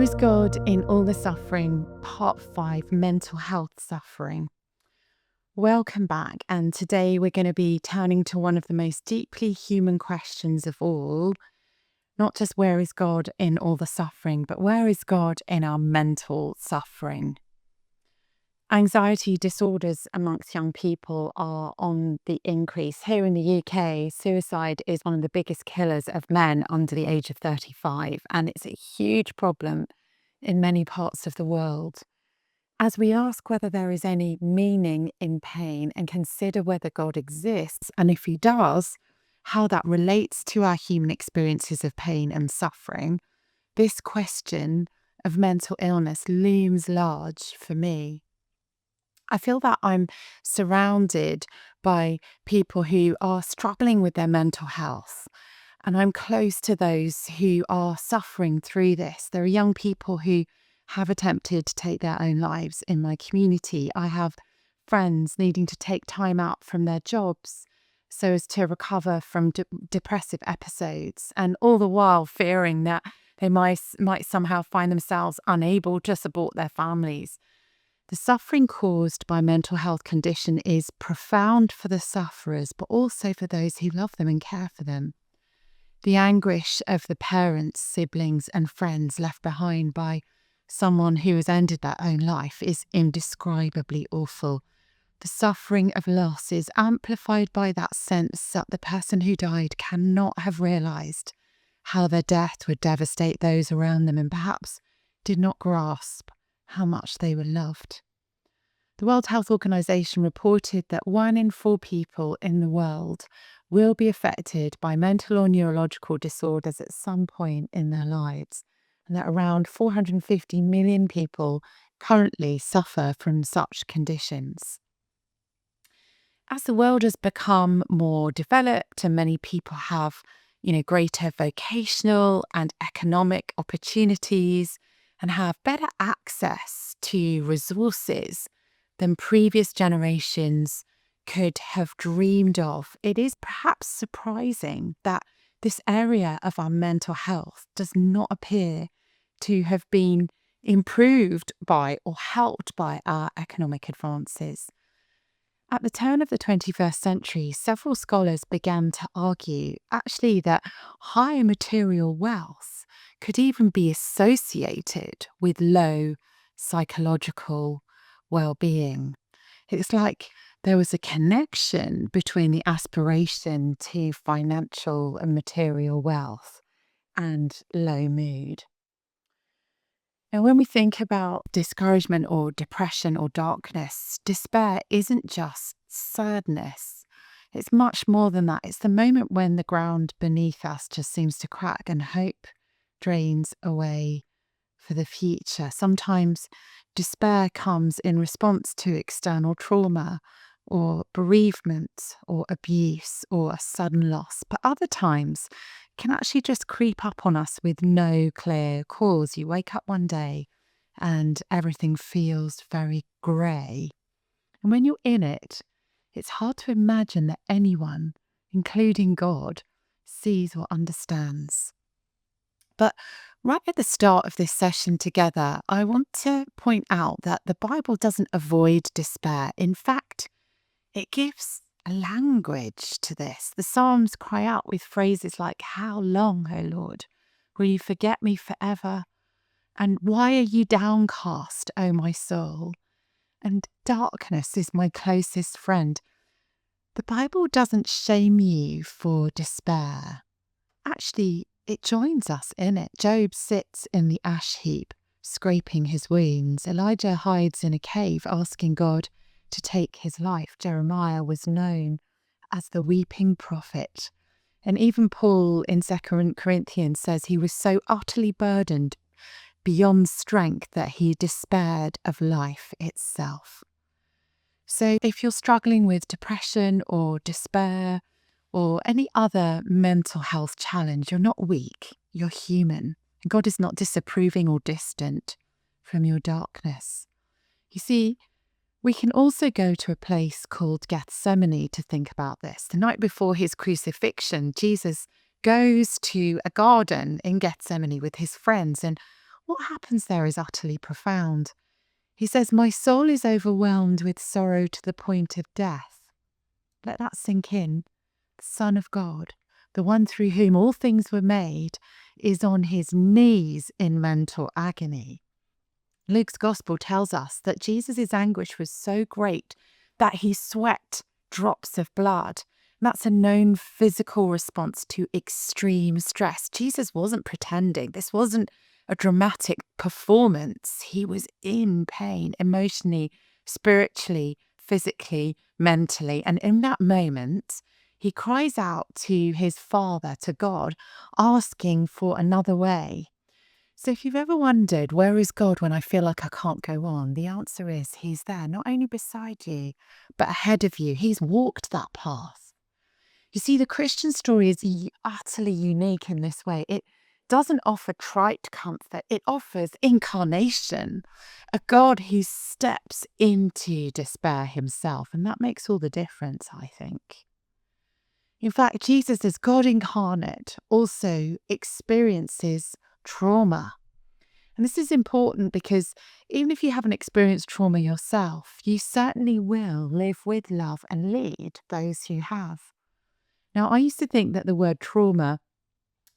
is God in all the suffering? Part 5, mental health suffering. Welcome back, and today we're going to be turning to one of the most deeply human questions of all. Not just where is God in all the suffering, but where is God in our mental suffering? Anxiety disorders amongst young people are on the increase. Here in the UK, suicide is one of the biggest killers of men under the age of 35, and it's a huge problem in many parts of the world. As we ask whether there is any meaning in pain and consider whether God exists, and if he does, how that relates to our human experiences of pain and suffering, this question of mental illness looms large for me. I feel that I'm surrounded by people who are struggling with their mental health, and I'm close to those who are suffering through this. There are young people who have attempted to take their own lives in my community. I have friends needing to take time out from their jobs so as to recover from depressive episodes, and all the while fearing that they might somehow find themselves unable to support their families. The suffering caused by mental health condition is profound for the sufferers, but also for those who love them and care for them. The anguish of the parents, siblings, and friends left behind by someone who has ended their own life is indescribably awful. The suffering of loss is amplified by that sense that the person who died cannot have realised how their death would devastate those around them, and perhaps did not grasp how much they were loved. The World Health Organization reported that 1 in 4 people in the world will be affected by mental or neurological disorders at some point in their lives, and that around 450 million people currently suffer from such conditions. As the world has become more developed and many people have, greater vocational and economic opportunities and have better access to resources than previous generations could have dreamed of, it is perhaps surprising that this area of our mental health does not appear to have been improved by or helped by our economic advances. At the turn of the 21st century, several scholars began to argue actually that high material wealth could even be associated with low psychological well-being. It's like there was a connection between the aspiration to financial and material wealth and low mood. And when we think about discouragement or depression or darkness, despair isn't just sadness. It's much more than that. It's the moment when the ground beneath us just seems to crack and hope drains away for the future. Sometimes despair comes in response to external trauma or bereavement or abuse or a sudden loss, but other times can actually just creep up on us with no clear cause. You wake up one day and everything feels very grey. And when you're in it, it's hard to imagine that anyone, including God, sees or understands. But right at the start of this session together, I want to point out that the Bible doesn't avoid despair. In fact, it gives a language to this. The Psalms cry out with phrases like, "How long, O Lord? Will you forget me forever? And why are you downcast, O my soul? And darkness is my closest friend." The Bible doesn't shame you for despair. Actually, it joins us in it. Job sits in the ash heap, scraping his wounds. Elijah hides in a cave, asking God to take his life. Jeremiah was known as the weeping prophet. And even Paul in 2 Corinthians says he was so utterly burdened beyond strength that he despaired of life itself. So if you're struggling with depression or despair or any other mental health challenge, you're not weak, you're human. God is not disapproving or distant from your darkness. You see, we can also go to a place called Gethsemane to think about this. The night before his crucifixion, Jesus goes to a garden in Gethsemane with his friends, and What happens there is utterly profound. He says, "My soul is overwhelmed with sorrow to the point of death." Let that sink in. The Son of God, the one through whom all things were made, is on his knees in mental agony. Luke's gospel tells us that Jesus' anguish was so great that he sweat drops of blood. That's a known physical response to extreme stress. Jesus wasn't pretending. This wasn't a dramatic performance. He was in pain, emotionally, spiritually, physically, mentally. And in that moment, he cries out to his Father, to God, asking for another way. So if you've ever wondered, where is God when I feel like I can't go on? The answer is he's there, not only beside you, but ahead of you. He's walked that path. You see, the Christian story is utterly unique in this way. It doesn't offer trite comfort. It offers incarnation, a God who steps into despair himself. And that makes all the difference, I think. In fact, Jesus as God incarnate also experiences trauma. And this is important because even if you haven't experienced trauma yourself, you certainly will live with, love, and lead those who have. Now, I used to think that the word trauma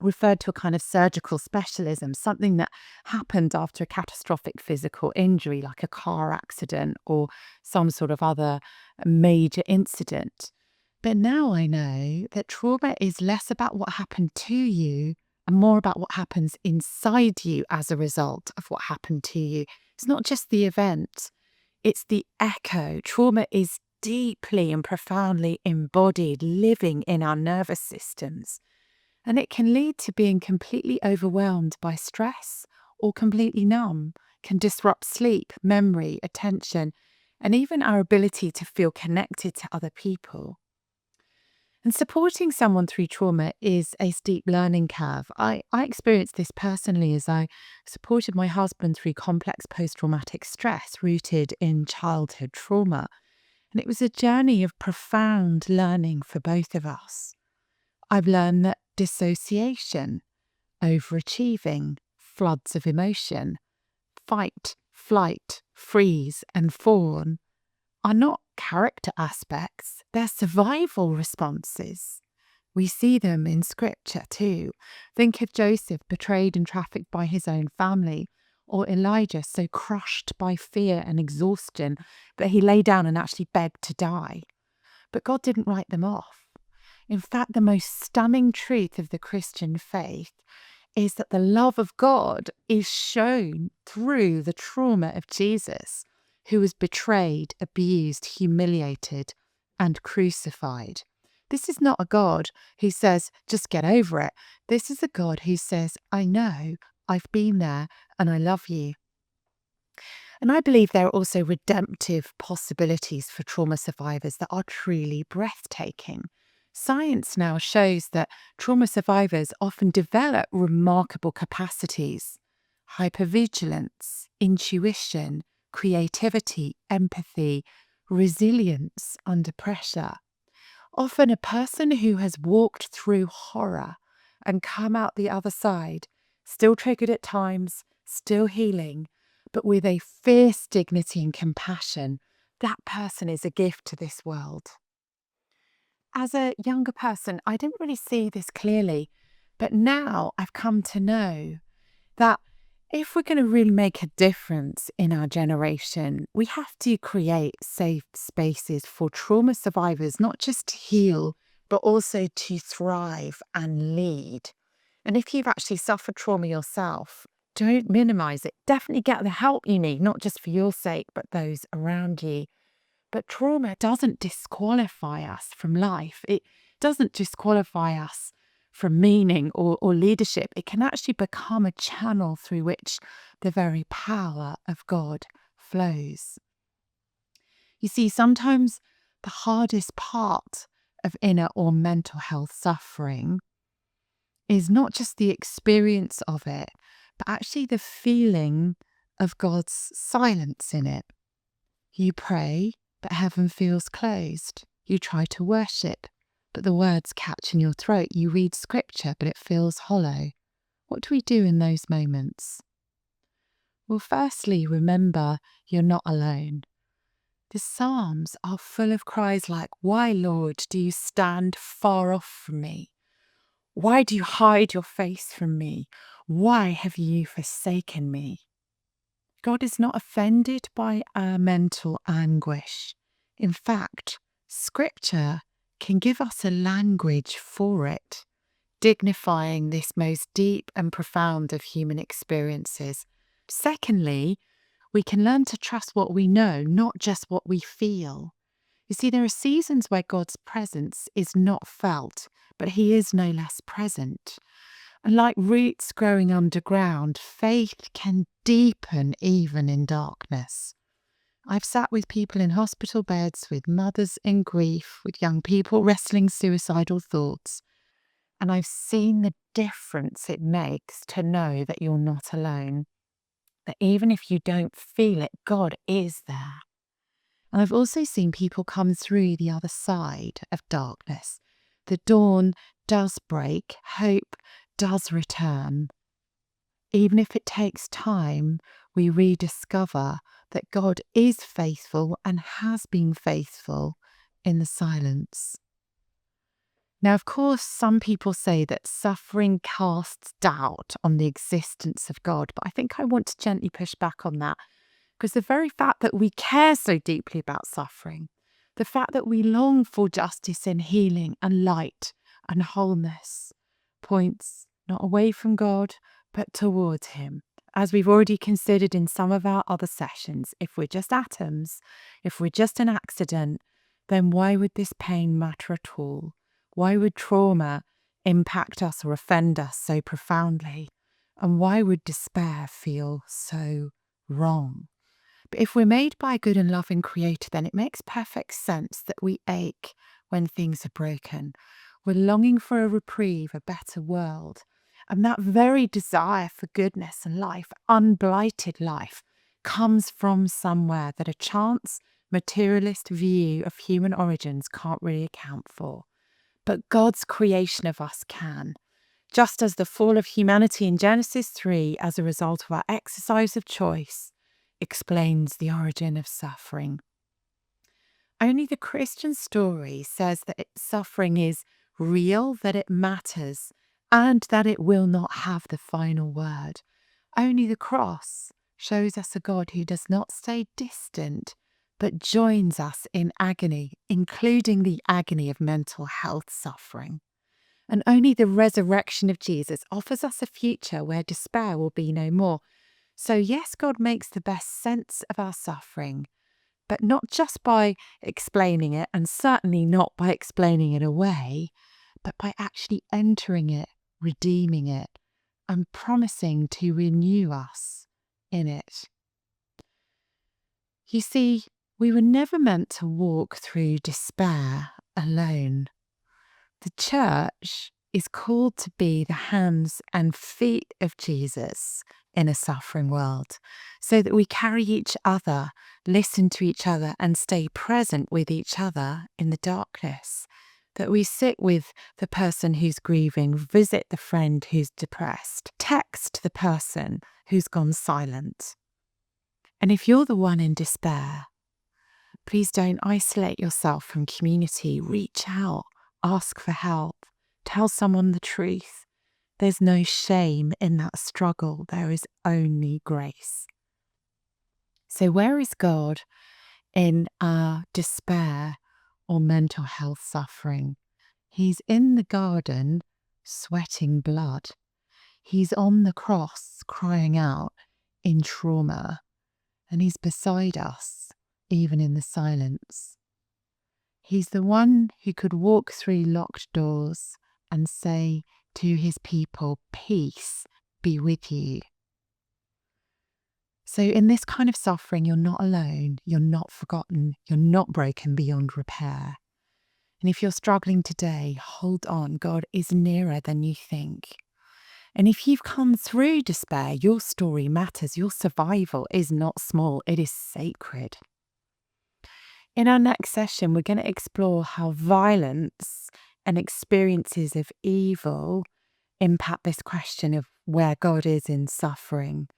referred to a kind of surgical specialism, something that happened after a catastrophic physical injury, like a car accident or some sort of other major incident. But now I know that trauma is less about what happened to you and more about what happens inside you as a result of what happened to you. It's not just the event, it's the echo. Trauma is deeply and profoundly embodied, living in our nervous systems. And it can lead to being completely overwhelmed by stress or completely numb, can disrupt sleep, memory, attention, and even our ability to feel connected to other people. And supporting someone through trauma is a steep learning curve. I experienced this personally as I supported my husband through complex post-traumatic stress rooted in childhood trauma. And it was a journey of profound learning for both of us. I've learned that dissociation, overachieving, floods of emotion, fight, flight, freeze, and fawn are not character aspects, they're survival responses. We see them in scripture too. Think of Joseph betrayed and trafficked by his own family, or Elijah so crushed by fear and exhaustion that he lay down and actually begged to die. But God didn't write them off. In fact, the most stunning truth of the Christian faith is that the love of God is shown through the trauma of Jesus, who was betrayed, abused, humiliated, and crucified. This is not a God who says, just get over it. This is a God who says, I know, I've been there, and I love you. And I believe there are also redemptive possibilities for trauma survivors that are truly breathtaking. Science now shows that trauma survivors often develop remarkable capacities: hypervigilance, intuition, creativity, empathy, resilience under pressure. Often a person who has walked through horror and come out the other side, still triggered at times, still healing, but with a fierce dignity and compassion, that person is a gift to this world. As a younger person, I didn't really see this clearly, but now I've come to know that if we're going to really make a difference in our generation, we have to create safe spaces for trauma survivors, not just to heal, but also to thrive and lead. And if you've actually suffered trauma yourself, don't minimize it. Definitely get the help you need, not just for your sake, but those around you. But trauma doesn't disqualify us from life. It doesn't disqualify us from meaning or leadership. It can actually become a channel through which the very power of God flows. You see, sometimes the hardest part of inner or mental health suffering is not just the experience of it, but actually the feeling of God's silence in it. You pray, but heaven feels closed. You try to worship, but the words catch in your throat. You read scripture, but it feels hollow. What do we do in those moments? Well, firstly, remember you're not alone. The Psalms are full of cries like, "Why, Lord, do you stand far off from me? Why do you hide your face from me? Why have you forsaken me?" God is not offended by our mental anguish. In fact, Scripture can give us a language for it, dignifying this most deep and profound of human experiences. Secondly, we can learn to trust what we know, not just what we feel. You see, there are seasons where God's presence is not felt, but He is no less present. And like roots growing underground, faith can deepen even in darkness. I've sat with people in hospital beds, with mothers in grief, with young people wrestling suicidal thoughts, and I've seen the difference it makes to know that you're not alone. That even if you don't feel it, God is there. And I've also seen people come through the other side of darkness. The dawn does break, hope does return. Even if it takes time, we rediscover that God is faithful and has been faithful in the silence. Now, of course, some people say that suffering casts doubt on the existence of God, but I think I want to gently push back on that, because the very fact that we care so deeply about suffering, the fact that we long for justice and healing and light and wholeness, points not away from God, but towards Him. As we've already considered in some of our other sessions, if we're just atoms, if we're just an accident, then why would this pain matter at all? Why would trauma impact us or offend us so profoundly? And why would despair feel so wrong? But if we're made by a good and loving Creator, then it makes perfect sense that we ache when things are broken. We're longing for a reprieve, a better world. And that very desire for goodness and life, unblighted life, comes from somewhere that a chance, materialist view of human origins can't really account for. But God's creation of us can. Just as the fall of humanity in Genesis 3, as a result of our exercise of choice, explains the origin of suffering. Only the Christian story says that suffering is real, that it matters, and that it will not have the final word. Only the cross shows us a God who does not stay distant, but joins us in agony, including the agony of mental health suffering. And only the resurrection of Jesus offers us a future where despair will be no more. So yes, God makes the best sense of our suffering, but not just by explaining it, and certainly not by explaining it away, but by actually entering it, redeeming it, and promising to renew us in it. You see, we were never meant to walk through despair alone. The church is called to be the hands and feet of Jesus in a suffering world, so that we carry each other, listen to each other, and stay present with each other in the darkness. That we sit with the person who's grieving, visit the friend who's depressed, text the person who's gone silent. And if you're the one in despair, please don't isolate yourself from community. Reach out, ask for help, tell someone the truth. There's no shame in that struggle. There is only grace. So where is God in our despair or mental health suffering? He's in the garden, sweating blood. He's on the cross, crying out in trauma. And He's beside us, even in the silence. He's the one who could walk through locked doors and say to His people, "Peace be with you." So in this kind of suffering, you're not alone, you're not forgotten, you're not broken beyond repair. And if you're struggling today, hold on, God is nearer than you think. And if you've come through despair, your story matters. Your survival is not small, it is sacred. In our next session, we're going to explore how violence and experiences of evil impact this question of where God is in suffering.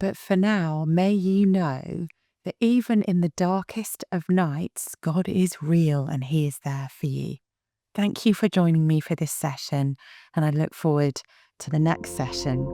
But for now, may you know that even in the darkest of nights, God is real and He is there for you. Thank you for joining me for this session, and I look forward to the next session.